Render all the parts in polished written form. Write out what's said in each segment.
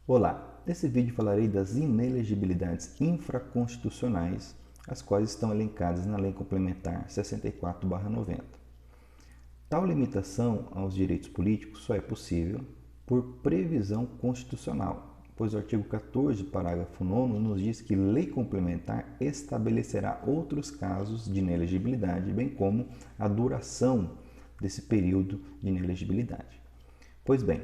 Olá, nesse vídeo falarei das inelegibilidades infraconstitucionais, as quais estão elencadas na Lei Complementar 64/90. Tal limitação aos direitos políticos só é possível por previsão constitucional, pois o artigo 14, parágrafo 9, nos diz que lei complementar estabelecerá outros casos de inelegibilidade, bem como a duração desse período de inelegibilidade. Pois bem,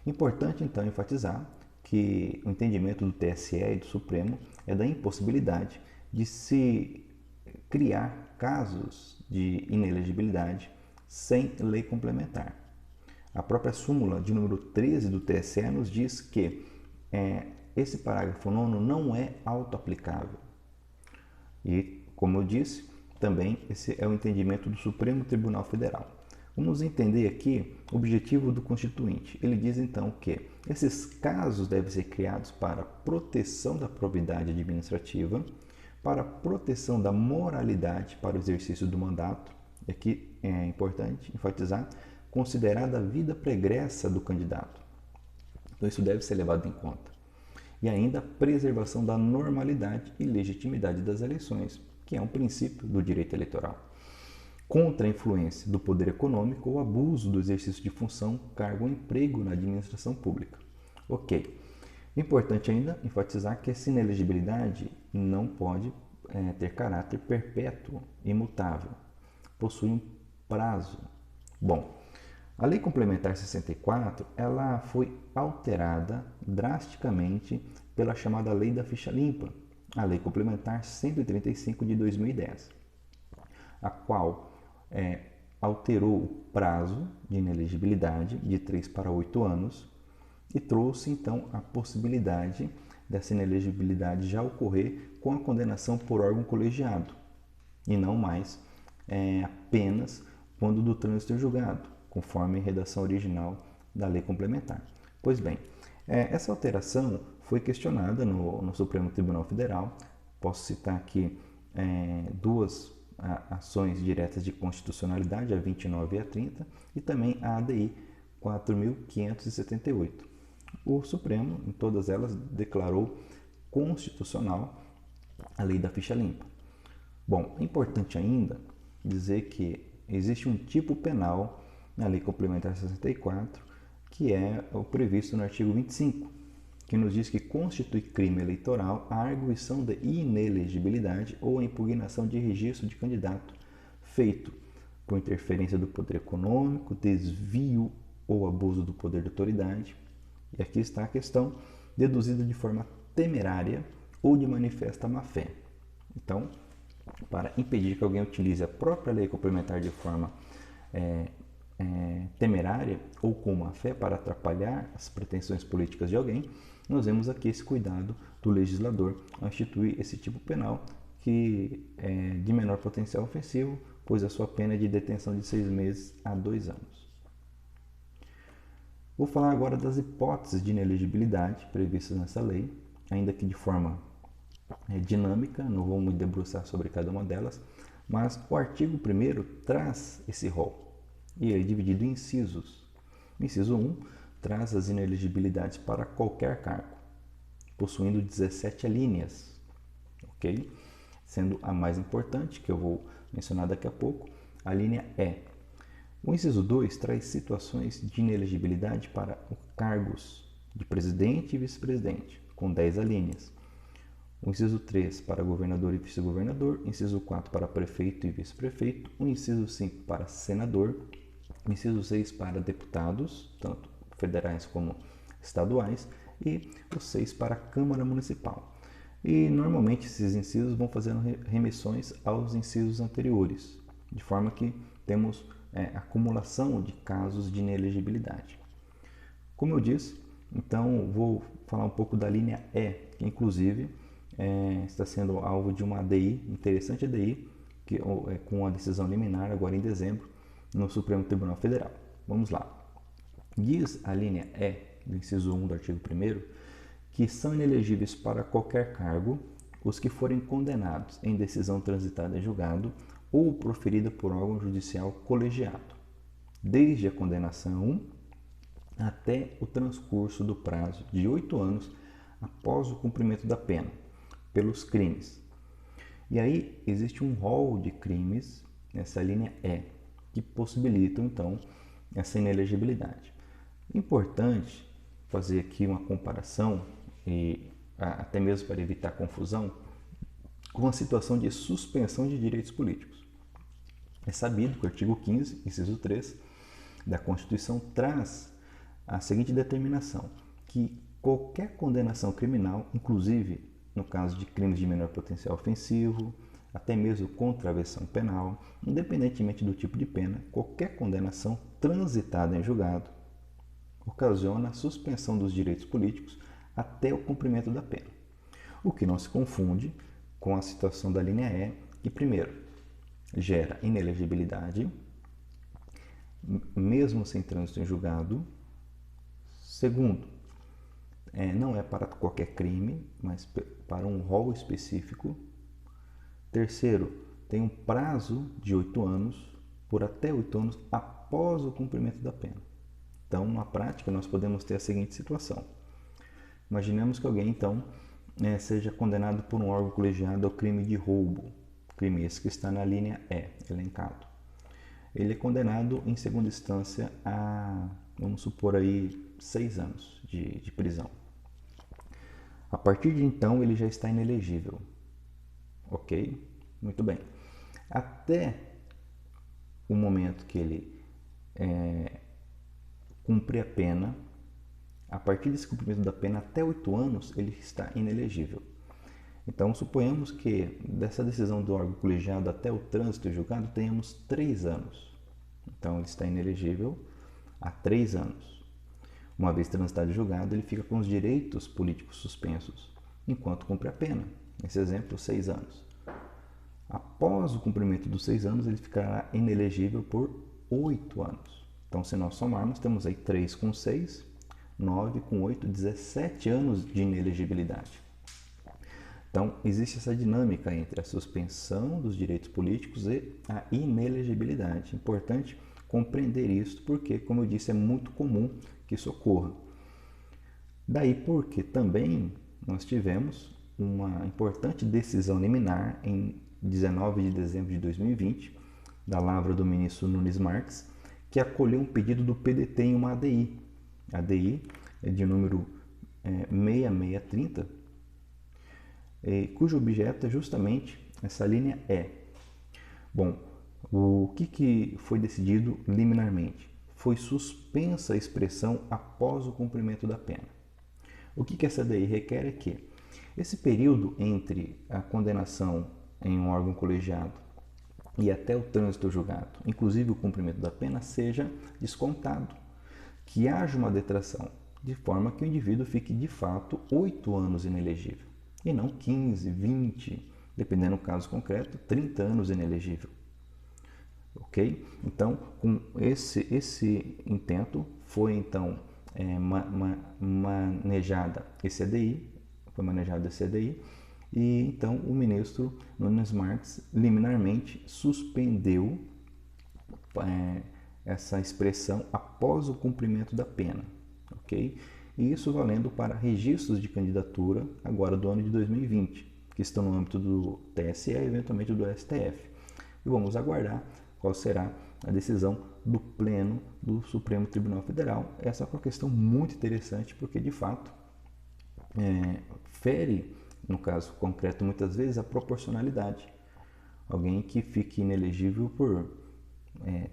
importante então enfatizar que o entendimento do TSE e do Supremo é da impossibilidade de se criar casos de inelegibilidade sem lei complementar. A própria súmula de número 13 do TSE nos diz que esse parágrafo 9 não é autoaplicável. E, como eu disse, também esse é o entendimento do Supremo Tribunal Federal. Vamos entender aqui o objetivo do Constituinte. Ele diz então que esses casos devem ser criados para proteção da probidade administrativa, para proteção da moralidade para o exercício do mandato, e aqui é importante enfatizar, considerada a vida pregressa do candidato. Então isso deve ser levado em conta. E ainda a preservação da normalidade e legitimidade das eleições, que é um princípio do direito eleitoral. Contra a influência do poder econômico ou abuso do exercício de função, cargo ou emprego na administração pública. Ok. Importante ainda enfatizar que essa inelegibilidade não pode ter caráter perpétuo, imutável. Possui um prazo. Bom, a Lei Complementar 64 ela foi alterada drasticamente pela chamada Lei da Ficha Limpa, a Lei Complementar 135 de 2010, a qual alterou o prazo de inelegibilidade de 3 para 8 anos e trouxe então a possibilidade dessa inelegibilidade já ocorrer com a condenação por órgão colegiado e não mais apenas quando do trânsito em julgado, conforme a redação original da lei complementar. Pois bem, essa alteração foi questionada no Supremo Tribunal Federal. Posso citar aqui duas ações diretas de constitucionalidade, a 29 e a 30, e também a ADI 4.578. O Supremo, em todas elas, declarou constitucional a lei da ficha limpa. Bom, é importante ainda dizer que existe um tipo penal na Lei Complementar 64, que é o previsto no artigo 25, que nos diz que constitui crime eleitoral a arguição de inelegibilidade ou a impugnação de registro de candidato feito por interferência do poder econômico, desvio ou abuso do poder de autoridade. E aqui está a questão, deduzida de forma temerária ou de manifesta má-fé. Então, para impedir que alguém utilize a própria lei complementar de forma temerária ou com má-fé para atrapalhar as pretensões políticas de alguém, nós vemos aqui esse cuidado do legislador ao instituir esse tipo penal que é de menor potencial ofensivo, pois a sua pena é de detenção de 6 meses a 2 anos. Vou falar agora das hipóteses de inelegibilidade previstas nessa lei, ainda que de forma dinâmica, não vou me debruçar sobre cada uma delas, mas o artigo 1º traz esse rol e ele é dividido em incisos. O inciso 1 traz as inelegibilidades para qualquer cargo, possuindo 17 alíneas, ok? Sendo a mais importante, que eu vou mencionar daqui a pouco, a linha E. O inciso 2 traz situações de inelegibilidade para cargos de presidente e vice-presidente, com 10 alíneas. O inciso 3 para governador e vice-governador, inciso 4 para prefeito e vice-prefeito, o inciso 5 para senador, o inciso 6 para deputados, tanto federais como estaduais, e o 6 para a Câmara Municipal. E normalmente esses incisos vão fazendo remissões aos incisos anteriores, de forma que temos acumulação de casos de inelegibilidade. Como eu disse, então vou falar um pouco da linha E, que inclusive está sendo alvo de uma ADI, interessante ADI, que com a decisão liminar agora em dezembro no Supremo Tribunal Federal. Vamos lá. Diz a linha E do inciso 1 do artigo 1º que são inelegíveis para qualquer cargo os que forem condenados em decisão transitada em julgado ou proferida por órgão judicial colegiado, desde a condenação até o transcurso do prazo de 8 anos após o cumprimento da pena pelos crimes. E aí existe um rol de crimes nessa linha E que possibilitam então essa inelegibilidade. Importante fazer aqui uma comparação e até mesmo para evitar confusão com a situação de suspensão de direitos políticos. É sabido que o artigo 15, inciso 3 da Constituição traz a seguinte determinação, que qualquer condenação criminal, inclusive no caso de crimes de menor potencial ofensivo, até mesmo contravenção penal, independentemente do tipo de pena, qualquer condenação transitada em julgado ocasiona a suspensão dos direitos políticos até o cumprimento da pena. O que não se confunde com a situação da linha E, que primeiro gera inelegibilidade, mesmo sem trânsito em julgado. Segundo, não é para qualquer crime, mas para um rol específico. Terceiro, tem um prazo de 8 anos, por até 8 anos após o cumprimento da pena. Então, na prática, nós podemos ter a seguinte situação. Imaginemos que alguém, então, seja condenado por um órgão colegiado ao crime de roubo, crime esse que está na linha E, elencado. Ele é condenado em segunda instância a, vamos supor aí, 6 anos de prisão. A partir de então, ele já está inelegível. Ok? Muito bem. Até o momento que ele cumpre a pena, a partir desse cumprimento da pena, até 8 anos, ele está inelegível. Então, suponhamos que dessa decisão do órgão colegiado até o trânsito julgado tenhamos 3 anos. Então, ele está inelegível há 3 anos. Uma vez transitado e julgado, ele fica com os direitos políticos suspensos, enquanto cumpre a pena. Nesse exemplo, 6 anos. Após o cumprimento dos 6 anos, ele ficará inelegível por 8 anos. Então, se nós somarmos, temos aí 3 com 6, 9 com 8, 17 anos de inelegibilidade. Então, existe essa dinâmica entre a suspensão dos direitos políticos e a inelegibilidade. Importante compreender isso, porque, como eu disse, é muito comum que isso ocorra. Daí porque também nós tivemos uma importante decisão liminar em 19 de dezembro de 2020, da lavra do ministro Nunes Marques, que acolheu um pedido do PDT em uma ADI. A ADI é de número 6630, cujo objeto é justamente essa linha E. Bom, o que foi decidido liminarmente? Foi suspensa a expressão após o cumprimento da pena. O que essa ADI requer é que esse período entre a condenação em um órgão colegiado e até o trânsito julgado, inclusive o cumprimento da pena, seja descontado, que haja uma detração, de forma que o indivíduo fique de fato 8 anos inelegível, e não 15, 20, dependendo do caso concreto, 30 anos inelegível. Ok? Então, com esse intento, foi então manejada esse ADI, e então o ministro Nunes Marques liminarmente suspendeu essa expressão após o cumprimento da pena, ok? E isso valendo para registros de candidatura agora do ano de 2020, que estão no âmbito do TSE e eventualmente do STF. E vamos aguardar qual será a decisão do Pleno do Supremo Tribunal Federal. Essa é uma questão muito interessante porque, de fato, fere, no caso concreto, muitas vezes, a proporcionalidade. Alguém que fique inelegível por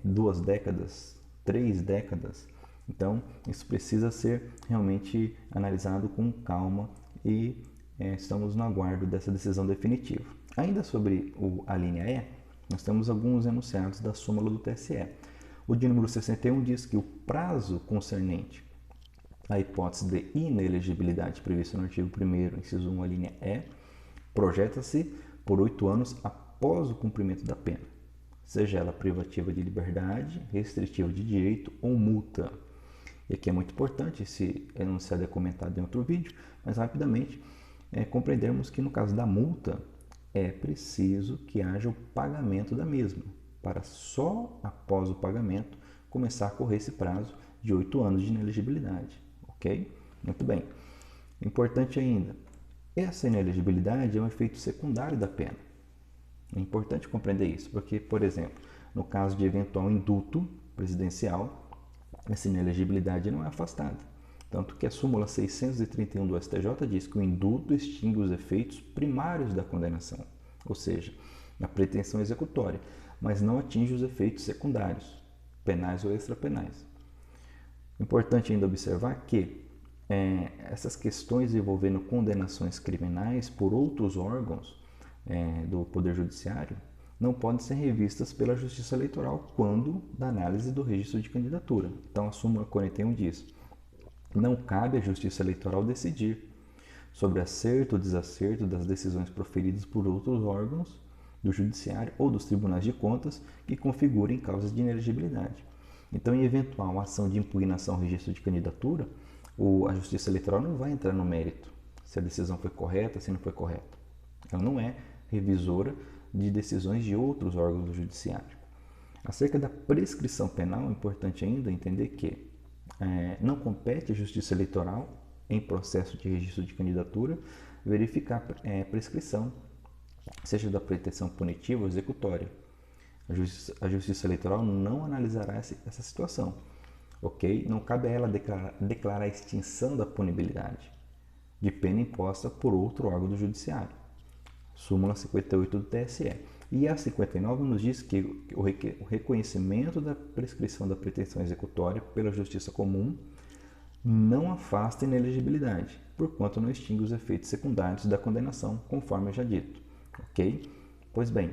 2 décadas, 3 décadas. Então, isso precisa ser realmente analisado com calma e estamos no aguardo dessa decisão definitiva. Ainda sobre a linha E, nós temos alguns enunciados da súmula do TSE. O de número 61 diz que o prazo concernente à hipótese de inelegibilidade prevista no artigo 1º, inciso 1, a linha E, projeta-se por 8 anos após o cumprimento da pena, seja ela privativa de liberdade, restritiva de direito ou multa. E aqui é muito importante, esse enunciado é comentado em outro vídeo, mas rapidamente compreendermos que no caso da multa é preciso que haja o pagamento da mesma, para só após o pagamento começar a correr esse prazo de 8 anos de inelegibilidade, ok? Muito bem. Importante ainda, essa inelegibilidade é um efeito secundário da pena. É importante compreender isso, porque, por exemplo, no caso de eventual indulto presidencial, essa inelegibilidade não é afastada. Tanto que a súmula 631 do STJ diz que o indulto extingue os efeitos primários da condenação, ou seja, na pretensão executória, mas não atinge os efeitos secundários, penais ou extrapenais. Importante ainda observar que essas questões envolvendo condenações criminais por outros órgãos do Poder Judiciário não podem ser revistas pela Justiça Eleitoral quando da análise do registro de candidatura. Então, a súmula 41 diz: não cabe à Justiça Eleitoral decidir sobre acerto ou desacerto das decisões proferidas por outros órgãos do Judiciário ou dos Tribunais de Contas que configurem causas de inelegibilidade. Então, em eventual ação de impugnação ao registro de candidatura, a Justiça Eleitoral não vai entrar no mérito se a decisão foi correta, se não foi correta. Ela não é revisora de decisões de outros órgãos do Judiciário. Acerca da prescrição penal, é importante ainda entender que não compete à Justiça Eleitoral, em processo de registro de candidatura, verificar prescrição, seja da pretensão punitiva ou executória. A Justiça Eleitoral não analisará essa situação, ok? Não cabe a ela declarar a extinção da punibilidade de pena imposta por outro órgão do Judiciário. Súmula 58 do TSE. E a 59 nos diz que o reconhecimento da prescrição da pretensão executória pela Justiça Comum não afasta a inelegibilidade, porquanto não extingue os efeitos secundários da condenação, conforme eu já dito. Ok? Pois bem,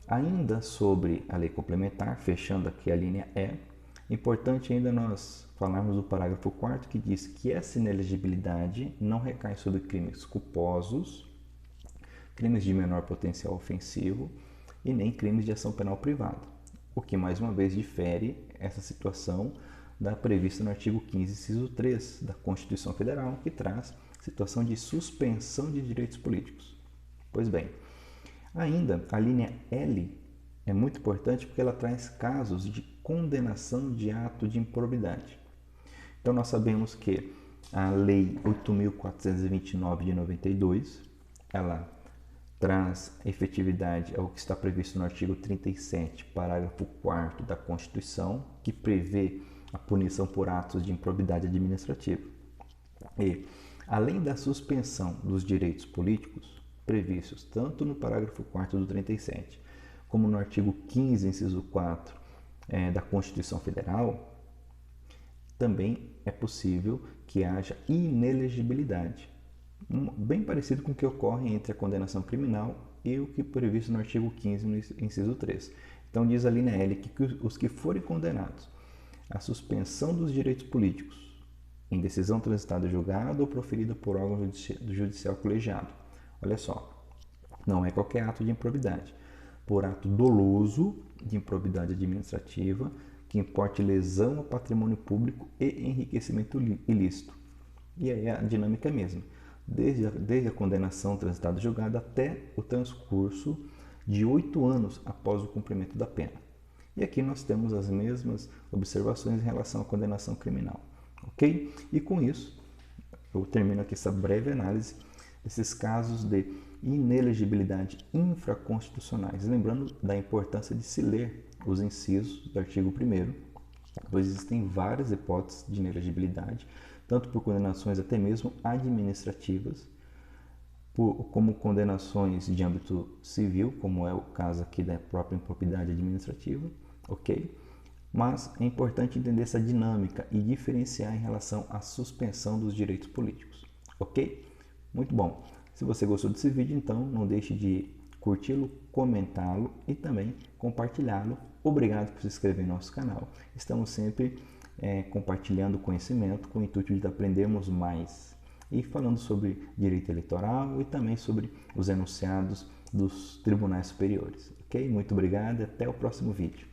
ainda sobre a lei complementar, fechando aqui a linha E, importante ainda nós falarmos do parágrafo 4º que diz que essa inelegibilidade não recai sobre crimes culposos, crimes de menor potencial ofensivo e nem crimes de ação penal privada, o que mais uma vez difere essa situação da prevista no artigo 15, inciso 3 da Constituição Federal, que traz situação de suspensão de direitos políticos. Pois bem, ainda a linha L é muito importante porque ela traz casos de condenação de ato de improbidade. Então nós sabemos que a Lei 8.429 de 92, ela traz efetividade ao que está previsto no artigo 37, parágrafo 4º da Constituição, que prevê a punição por atos de improbidade administrativa. E, além da suspensão dos direitos políticos previstos tanto no parágrafo 4º do 37, como no artigo 15, inciso 4 da Constituição Federal, também é possível que haja inelegibilidade, bem parecido com o que ocorre entre a condenação criminal e o que é previsto no artigo 15, no inciso 3. Então diz a linha L que os que forem condenados à suspensão dos direitos políticos em decisão transitada julgada ou proferida por órgão judicial colegiado. Olha só, não é qualquer ato de improbidade. Por ato doloso de improbidade administrativa que importe lesão ao patrimônio público e enriquecimento ilícito. E aí a dinâmica é a mesma. Desde a condenação transitada julgada até o transcurso de 8 anos após o cumprimento da pena. E aqui nós temos as mesmas observações em relação à condenação criminal, ok? E com isso, eu termino aqui essa breve análise desses casos de inelegibilidade infraconstitucionais. Lembrando da importância de se ler os incisos do artigo 1º, pois existem várias hipóteses de inelegibilidade, tanto por condenações até mesmo administrativas, como condenações de âmbito civil, como é o caso aqui da própria improbidade administrativa, ok? Mas é importante entender essa dinâmica e diferenciar em relação à suspensão dos direitos políticos, ok? Muito bom! Se você gostou desse vídeo, então não deixe de curti-lo, comentá-lo e também compartilhá-lo. Obrigado por se inscrever no nosso canal. Estamos sempre compartilhando conhecimento com o intuito de aprendermos mais e falando sobre direito eleitoral e também sobre os enunciados dos tribunais superiores. Ok? Muito obrigado e até o próximo vídeo.